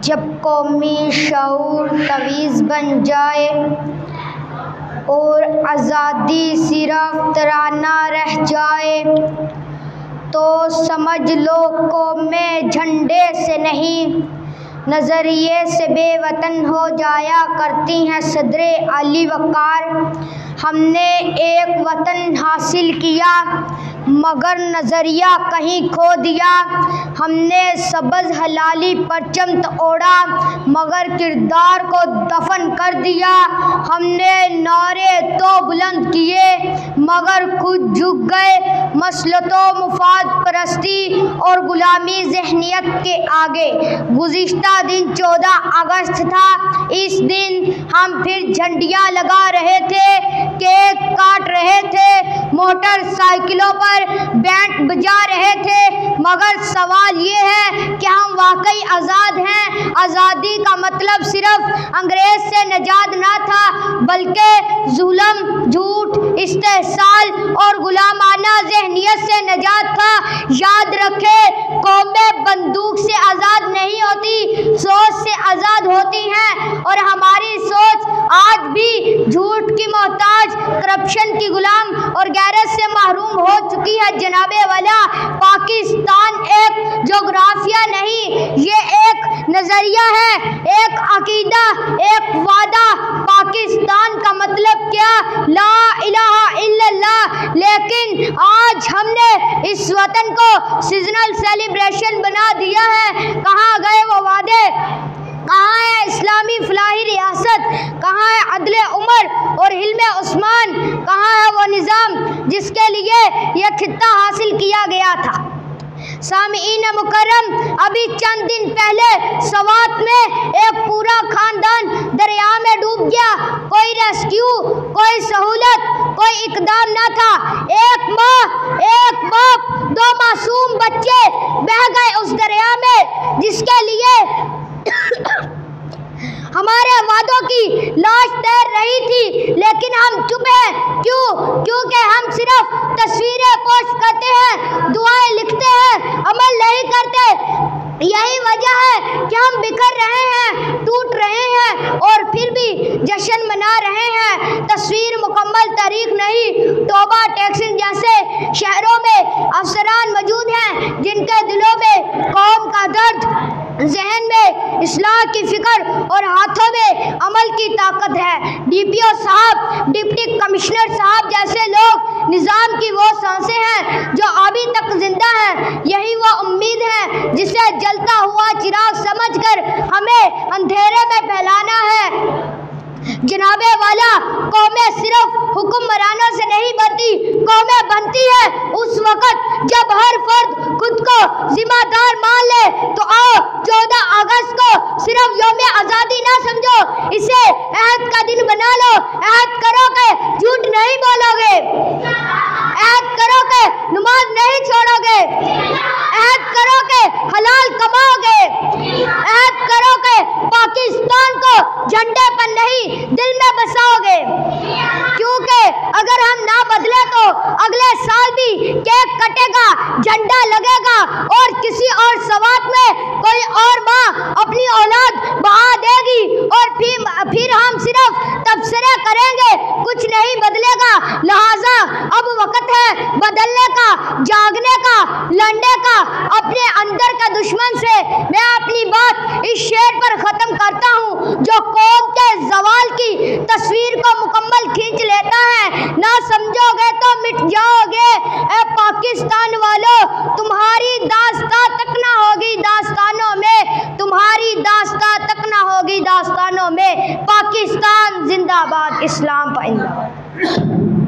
जब कौमी शऊर तवीज़ बन जाए और आज़ादी सिर्फ तराना रह जाए, तो समझ लो कौमें झंडे से नहीं नज़रिए से बेवतन हो जाया करती हैं। सदरे अली वक़ार, हमने एक वतन हासिल किया मगर नज़रिया कहीं खो दिया। हमने सबज़ हलाली परचम ओढ़ा मगर किरदार को दफन कर दिया। हमने नारे तो बुलंद किए मगर खुद झुक गए मसलतो मुफाद परस्ती और गुलामी ज़हनियत के आगे। गुज़िश्ता दिन 14 अगस्त था। इस दिन हम फिर झंडियाँ लगा रहे थे, केक काट रहे थे, मोटरसाइकिलों पर बैंड बजा रहे थे। मगर सवाल ये है कि हम वाकई आज़ाद हैं? आज़ादी का मतलब सिर्फ अंग्रेज से निजात ना था, बल्कि जुल्म, झूठ, इस्तेहसाल और गुलामाना ज़हनियत से निजात था। याद रखें, कौमें बंदूक से आज़ाद नहीं होती, सोच से आज़ाद होती हैं। और हमारी सोच आज भी झूठ की मोहताज, करप्शन की गुलाम और गैरत से महरूम हो चुकी है। जनाबे वाला, पाकिस्तान एक जोग्राफिया नहीं, ये एक नज़रिया है, एक अकीदा, एक वादा। पाकिस्तान का मतलब क्या? ला इलाहा इल्लल्लाह। लेकिन आज हमने इस वतन को सीजनल सेलिब्रेशन बना दिया है। कहाँ गए वो वादे? कहाँ है इस्लामी फलाही रियासत? कहाँ है अदले उमर और हिल्मे उस्मान? कहाँ है वो निज़ाम जिसके लिए यह खित्ता हासिल किया गया था? सामीईन मुकर्रम, अभी चंद दिन पहले सवात में एक पूरा खानदान दरिया में डूब गया। कोई रेस्क्यू, कोई सहूलत, कोई इकदाम ना था। एक माँ, एक बाप, 2 मासूम बच्चे बह गए उस दरिया में जिसके लिए हमारे वादों की लाश तैर रही थी। लेकिन हम चुप हैं। क्यों? क्योंकि हम सिर्फ तस्वीरें पोस्ट करते हैं, दुआएं लिखते हैं, अमल नहीं करते। यही वजह है कि हम बिखर रहे हैं, टूट रहे हैं और फिर भी जश्न मना रहे हैं। तस्वीर मुकम्मल तारीख नहीं। तोबा टेक्सिन जैसे शहरों में अफसरान मौजूद हैं जिनके दिलों में कौम का दर्द, जहन में इस्लाह की फिक्र और हाथों में अमल की ताकत है। DPO साहब, डिप्टी कमिश्नर साहब जैसे लोग निज़ाम की वो सांसें हैं जो अभी तक जिंदा हैं। यही वो उम्मीद है जिसे जलता हुआ चिराग समझकर हमें अंधेरे में फैलाना है। जनाबे वाला, कौमें सिर्फ हुक्मरानों से नहीं बनती, कौमें बनती है उस वक़्त जब हर फर्द खुद को जिम्मेदार मान ले। तो आओ 14 अगस्त को सिर्फ यौम आज़ादी ना समझो, इसे अहद का दिन बना लो। अहद करो के झूठ नहीं बोलोगे, अहद करो के नमाज नहीं छोड़ोगे, अहद करो के हलाल कमाओगे, अहद करो के पाकिस्तान को झंडे पर नहीं दिल में बसाओगे। क्योंकि अगर हम ना बदले तो अगले साल भी केक कटेगा, झंडा लगेगा और किसी और सवात में कोई और माँ अपनी औलाद बहा देगी और फिर हम सिर्फ तबसरे करेंगे, कुछ नहीं बदलेगा। लिहाजा अब वक्त है बदलने का, जागने का, लड़ने का अपने अंदर के दुश्मन से। मैं अपनी बात इस शेर पर ख़त्म करता हूँ जो कौम के ज़वाल की तस्वीर को मुकम्मल खींच लेता है। ना समझोगे तो मिट जाओगे। ए पाकिस्तान वालों, तुम्हारी दास्तां तक ना होगी दास्तानों में, तुम्हारी दास्तां तक ना होगी दास्तानों में। पाकिस्तान जिंदाबाद, इस्लाम पाइंदाबाद।